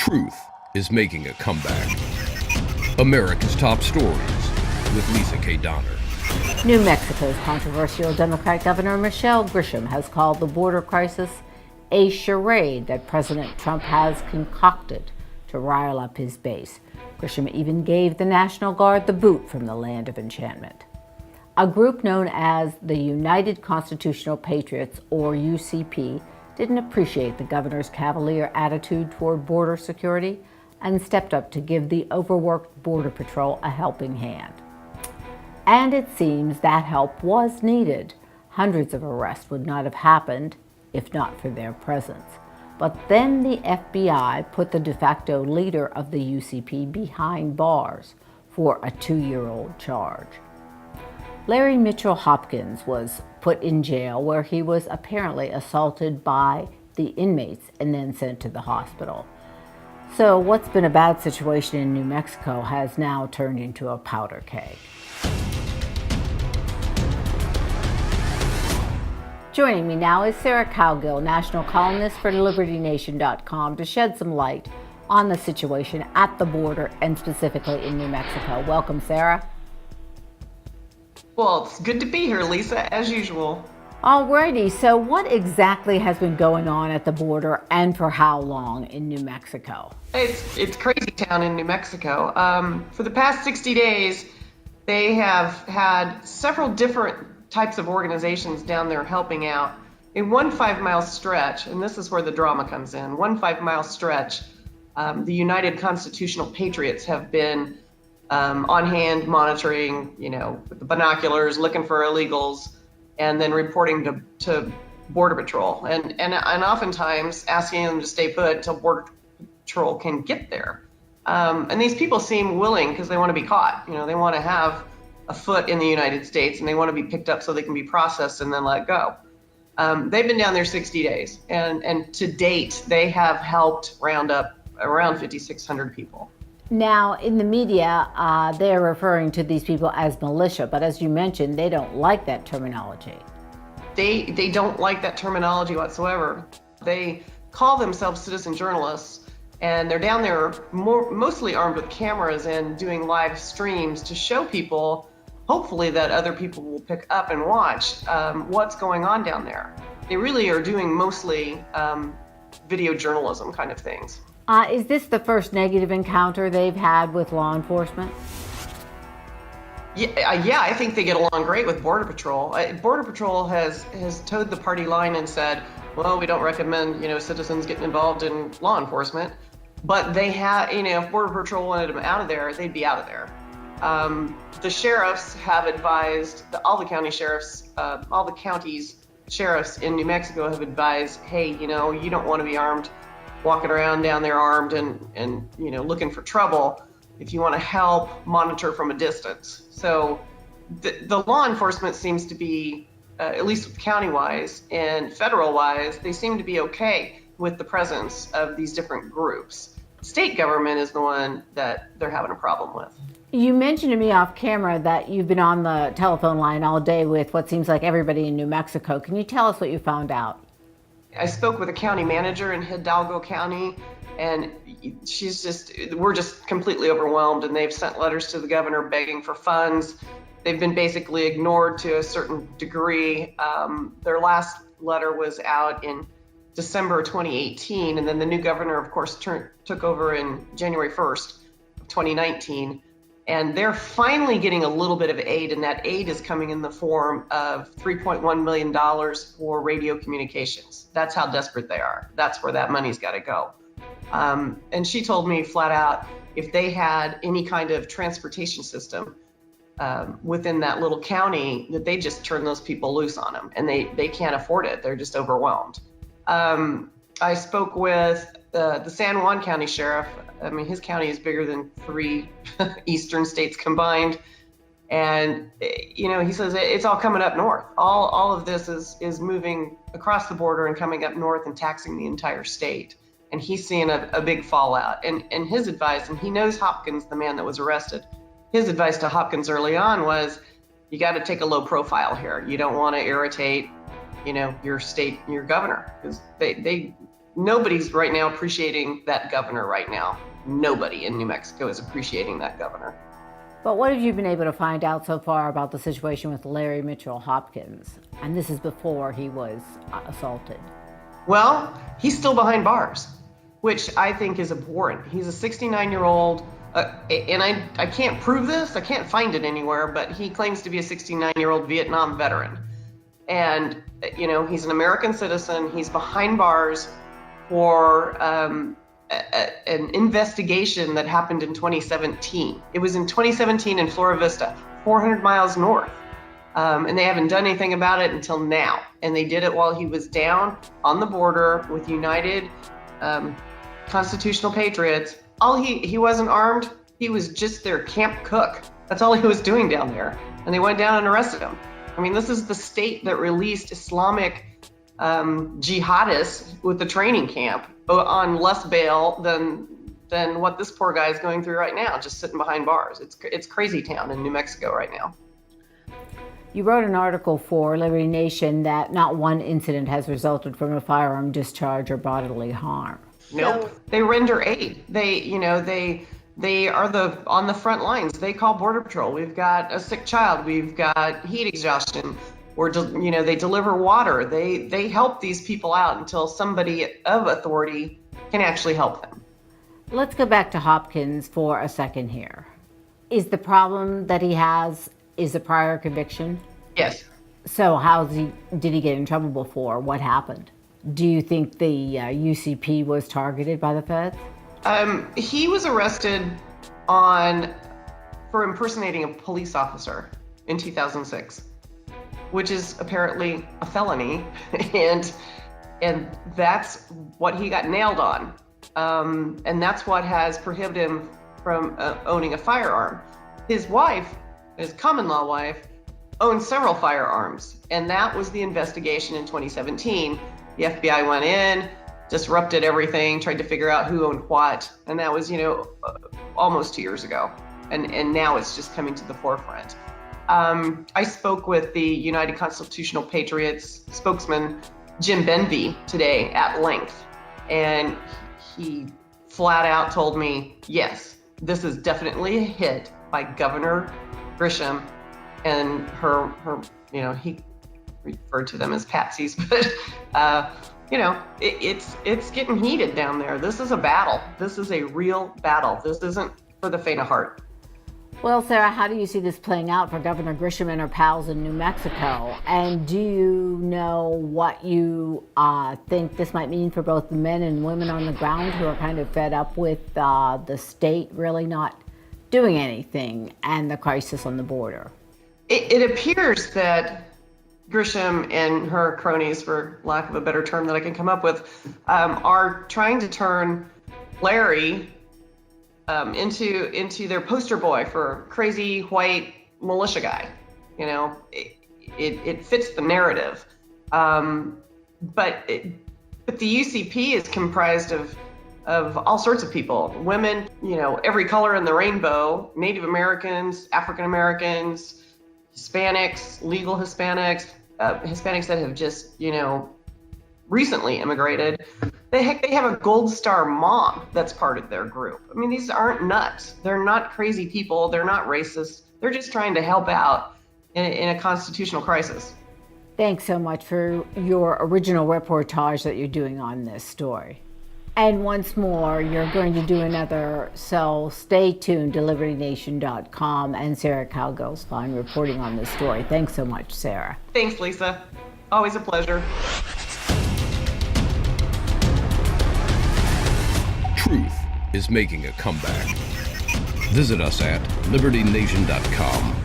Truth is making a comeback. America's Top Stories with Lisa K. Donner. New Mexico's controversial Democratic Governor Michell Grisham has called the border crisis a charade that President Trump has concocted to rile up his base. Grisham even gave the National Guard the boot from the land of enchantment. A group known as the United Constitutional Patriots, or UCP, didn't appreciate the governor's cavalier attitude toward border security and stepped up to give the overworked Border Patrol a helping hand. And it seems that help was needed. Hundreds of arrests would not have happened if not for their presence. But then the FBI put the de facto leader of the UCP behind bars for a 2-year-old charge. Larry Mitchell Hopkins was put in jail where he was apparently assaulted by the inmates and then sent to the hospital. So what's been a bad situation in New Mexico has now turned into a powder keg. Joining me now is Sarah Cowgill, national columnist for LibertyNation.com, to shed some light on the situation at the border and specifically in New Mexico. Welcome, Sarah. Well, it's good to be here, Lisa, as usual. Alrighty, so what exactly has been going on at the border and for how long in New Mexico? It's crazy town in New Mexico. For the past 60 days, they have had several different types of organizations down there helping out. In one 5-mile stretch, and this is where the drama comes in, one 5-mile stretch, the United Constitutional Patriots have been on hand monitoring, with the binoculars, looking for illegals, and then reporting to Border Patrol, and oftentimes asking them to stay put until Border Patrol can get there. And these people seem willing because they want to be caught. They want to have a foot in the United States, and they want to be picked up so they can be processed and then let go. They've been down there 60 days, and to date, they have helped round up around 5,600 people. Now, in the media, they're referring to these people as militia, but as you mentioned, they don't like that terminology. They don't like that terminology whatsoever. They call themselves citizen journalists, and they're down there mostly armed with cameras and doing live streams to show people, hopefully, that other people will pick up and watch what's going on down there. They really are doing mostly video journalism kind of things. Is this the first negative encounter they've had with law enforcement? Yeah, I think they get along great with Border Patrol. Border Patrol has towed the party line and said, well, we don't recommend, citizens getting involved in law enforcement. But they have, if Border Patrol wanted them out of there, they'd be out of there. The sheriffs have advised, all the county sheriffs, all the counties sheriffs in New Mexico have advised, hey, you don't want to be armed, walking around down there armed and looking for trouble. If you want to help, monitor from a distance. So the law enforcement seems to be, at least county-wise and federal-wise, they seem to be okay with the presence of these different groups. State government is the one that they're having a problem with. You mentioned to me off camera that you've been on the telephone line all day with what seems like everybody in New Mexico. Can you tell us what you found out? I spoke with a county manager in Hidalgo County, and we're just completely overwhelmed, and they've sent letters to the governor begging for funds. They've been basically ignored to a certain degree. Their last letter was out in December 2018, and then the new governor, of course, took over in January 1st of 2019, and they're finally getting a little bit of aid, and that aid is coming in the form of $3.1 million for radio communications. That's how desperate they are. That's where that money's got to go. And she told me flat out, if they had any kind of transportation system within that little county, that they just turn those people loose on them, and they can't afford it. They're just overwhelmed. I spoke with the San Juan County Sheriff. I mean, his county is bigger than 3 eastern states combined. And, he says it's all coming up north. All of this is moving across the border and coming up north and taxing the entire state. And he's seeing a big fallout. And his advice, and he knows Hopkins, the man that was arrested, his advice to Hopkins early on was, you got to take a low profile here. You don't want to irritate, your state, your governor, because nobody's right now appreciating that governor right now. Nobody in New Mexico is appreciating that governor. But what have you been able to find out so far about the situation with Larry Mitchell Hopkins? And this is before he was assaulted. Well, he's still behind bars, which I think is abhorrent. He's a 69-year-old, and I can't prove this, I can't find it anywhere, but he claims to be a 69-year-old Vietnam veteran. And, you know, he's an American citizen. He's behind bars for an investigation that happened in 2017. It was in 2017 in Flora Vista, 400 miles north. And they haven't done anything about it until now. And they did it while he was down on the border with United Constitutional Patriots. He wasn't armed. He was just their camp cook. That's all he was doing down there. And they went down and arrested him. I mean, this is the state that released Islamic jihadists with the training camp on less bail than what this poor guy is going through right now, just sitting behind bars. It's crazy town in New Mexico right now. You wrote an article for Liberty Nation that not one incident has resulted from a firearm discharge or bodily harm. Nope. They render aid. They are on the front lines. They call Border Patrol. We've got a sick child. We've got heat exhaustion. They deliver water. They help these people out until somebody of authority can actually help them. Let's go back to Hopkins for a second here. Is the problem that he has is a prior conviction? Yes. So did he get in trouble before? What happened? Do you think the UCP was targeted by the feds? He was arrested for impersonating a police officer in 2006, which is apparently a felony, and that's what he got nailed on, and that's what has prohibited him from owning a firearm. His wife, his common law wife, owned several firearms, and that was the investigation in 2017. The FBI went in, disrupted everything, tried to figure out who owned what, and that was, almost 2 years ago, and now it's just coming to the forefront. I spoke with the United Constitutional Patriots spokesman, Jim Benvey, today at length, and he flat out told me, yes, this is definitely a hit by Governor Grisham and her, he referred to them as patsies, but, it's getting heated down there. This is a battle. This is a real battle. This isn't for the faint of heart. Well, Sarah, how do you see this playing out for Governor Grisham and her pals in New Mexico? And do you know what you think this might mean for both the men and women on the ground who are kind of fed up with the state really not doing anything and the crisis on the border? It appears that Grisham and her cronies, for lack of a better term that I can come up with, are trying to turn Larry into their poster boy for crazy white militia guy. It fits the narrative. But the UCP is comprised of all sorts of people, women, every color in the rainbow, Native Americans, African Americans, Hispanics, legal Hispanics, Hispanics that have just, recently immigrated. They have a Gold Star mom that's part of their group. I mean, these aren't nuts. They're not crazy people. They're not racist. They're just trying to help out in a constitutional crisis. Thanks so much for your original reportage that you're doing on this story. And once more, you're going to do another, so stay tuned to LibertyNation.com and Sarah Cowgirls-Fine reporting on this story. Thanks so much, Sarah. Thanks, Lisa. Always a pleasure. Truth is making a comeback. Visit us at LibertyNation.com.